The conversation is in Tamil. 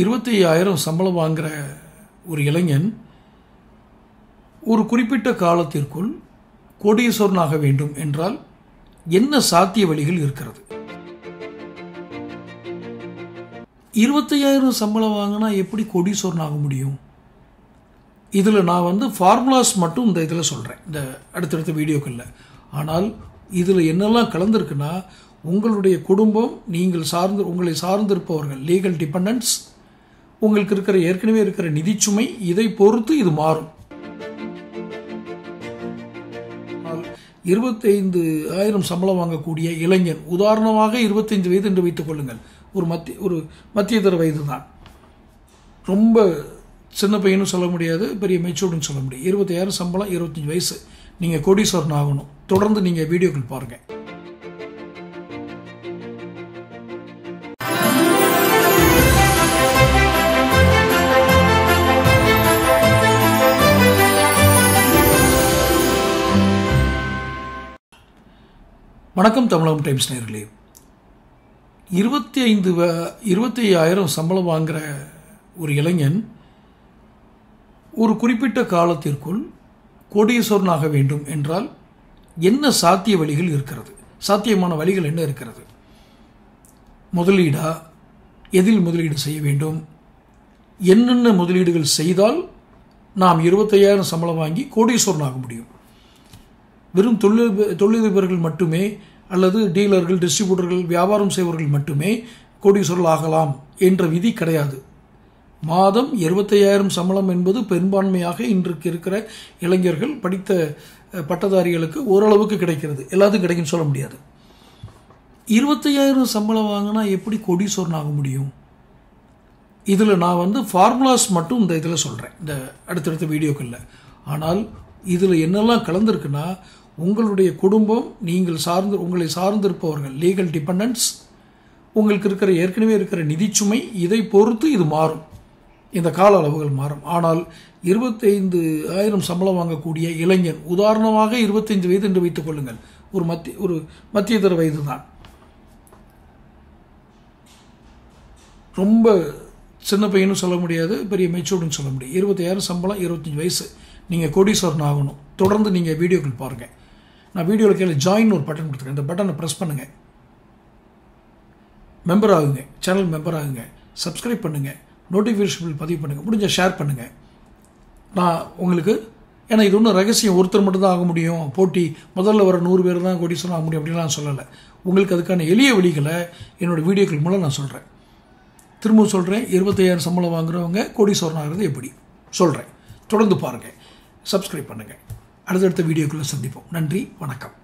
25,000 சம்பளம் வாங்குற ஒரு இளைஞன் ஒரு குறிப்பிட்ட காலத்திற்குள் கோடீஸ்வரனாக வேண்டும் என்றால் என்ன சாத்திய வழிகள் இருக்கிறது? 25,000 சம்பளம் வாங்கினா எப்படி கோடீஸ்வரன் ஆக முடியும்? இதில் நான் ஃபார்முலாஸ் மட்டும் இந்த இதில் சொல்கிறேன், இந்த அடுத்தடுத்த வீடியோக்களில். ஆனால் இதில் என்னெல்லாம் கலந்துருக்குன்னா, உங்களுடைய குடும்பம், உங்களை சார்ந்திருப்பவர்கள், லீகல் டிபெண்டன்ஸ், உங்களுக்கு ஏற்கனவே இருக்கிற நிதிச்சுமை, இதை பொறுத்து இது மாறும். 25,000 சம்பளம் வாங்கக்கூடிய இளைஞன், உதாரணமாக 25 வயது என்று வைத்துக் கொள்ளுங்கள், ஒரு மத்தியதர வயது தான், ரொம்ப சின்ன பையனும் சொல்ல முடியாது, பெரிய மெச்சூர்டுன்னு சொல்ல முடியாது. 25,000 சம்பளம், 25 வயசு, நீங்கள் கோடீஸ்வரன் ஆகணும். தொடர்ந்து நீங்கள் வீடியோக்கள் பாருங்கள். வணக்கம் தமிழகம் டைம்ஸ் நேயர்களே. 25,000 சம்பளம் வாங்குற ஒரு இளைஞன் ஒரு குறிப்பிட்ட காலத்திற்குள் கோடீஸ்வரனாக வேண்டும் என்றால் என்ன சாத்திய வழிகள் இருக்கிறது? சாத்தியமான வழிகள் என்ன இருக்கிறது? முதலீடா? எதில் முதலீடு செய்ய வேண்டும்? என்னென்ன முதலீடுகள் செய்தால் நாம் 25,000 சம்பளம் வாங்கி கோடீஸ்வரன் ஆக முடியும்? வெறும் தொழிலதிபர்கள் மட்டுமே, அல்லது டீலர்கள், டிஸ்ட்ரிபியூட்டர்கள், வியாபாரம் செய்பவர்கள் மட்டுமே கோடீஸ்வரர்கள் ஆகலாம் என்ற விதி கிடையாது. மாதம் 25,000 சம்பளம் என்பது பெரும்பான்மையாக இன்றைக்கு இருக்கிற இளைஞர்கள், படித்த பட்டதாரிகளுக்கு ஓரளவுக்கு கிடைக்கிறது. எல்லாத்துக்கும் கிடைக்குன்னு சொல்ல முடியாது. 25,000 சம்பளம் வாங்கினா எப்படி கோடீஸ்வரன் ஆக முடியும்? இதில் நான் ஃபார்முலாஸ் மட்டும் இந்த இதில் சொல்கிறேன், இந்த அடுத்தடுத்த வீடியோக்களில். ஆனால் இதில் என்னெல்லாம் கலந்துருக்குன்னா, உங்களுடைய குடும்பம், உங்களை சார்ந்திருப்பவர்கள், லீகல் டிபெண்டன்ஸ், உங்களுக்கு ஏற்கனவே இருக்கிற நிதிச்சுமை, இதை பொறுத்து இது மாறும். இந்த கால அளவுகள் மாறும். ஆனால் 25,000 சம்பளம் வாங்கக்கூடிய இளைஞன், உதாரணமாக 25 வயது என்று வைத்துக் கொள்ளுங்கள், ஒரு மத்தியதர வயது தான், ரொம்ப சின்ன பையனும் சொல்ல முடியாது, பெரிய மெச்சூர்டுன்னு சொல்ல முடியாது. 25,000 சம்பளம், 25 வயசு, நீங்கள் கோடீஸ்வரன் ஆகணும். தொடர்ந்து நீங்கள் வீடியோக்கள் பாருங்கள். நான் வீடியோவில் கீழே ஜாயின் ஒரு பட்டன் கொடுத்துருக்கேன், இந்த பட்டனை ப்ரெஸ் பண்ணுங்கள், மெம்பர் ஆகுங்க, சேனல் மெம்பர் ஆகுங்க, சப்ஸ்கிரைப் பண்ணுங்கள், நோட்டிஃபிகேஷன் பதிவு பண்ணுங்கள், முடிஞ்ச ஷேர் பண்ணுங்கள். நான் உங்களுக்கு, ஏன்னா இது ஒன்றும் ரகசியம், ஒருத்தர் மட்டும்தான் ஆக முடியும், போட்டி முதல்ல வர 100 பேர் தான் கோடீஸ்வரன் ஆக முடியும் அப்படின்லாம் நான் சொல்லலை. உங்களுக்கு அதுக்கான எளிய வழிகளை என்னோடய வீடியோக்கள் மூலம் நான் சொல்கிறேன். திரும்பவும் சொல்கிறேன், 25,000 சம்பளம் வாங்குறவங்க கோடீஸ்வரன் ஆகிறது எப்படி சொல்கிறேன். தொடர்ந்து பாருங்கள், சப்ஸ்கிரைப் பண்ணுங்கள். அடுத்தடுத்த வீடியோக்குள்ளே சந்திப்போம். நன்றி, வணக்கம்.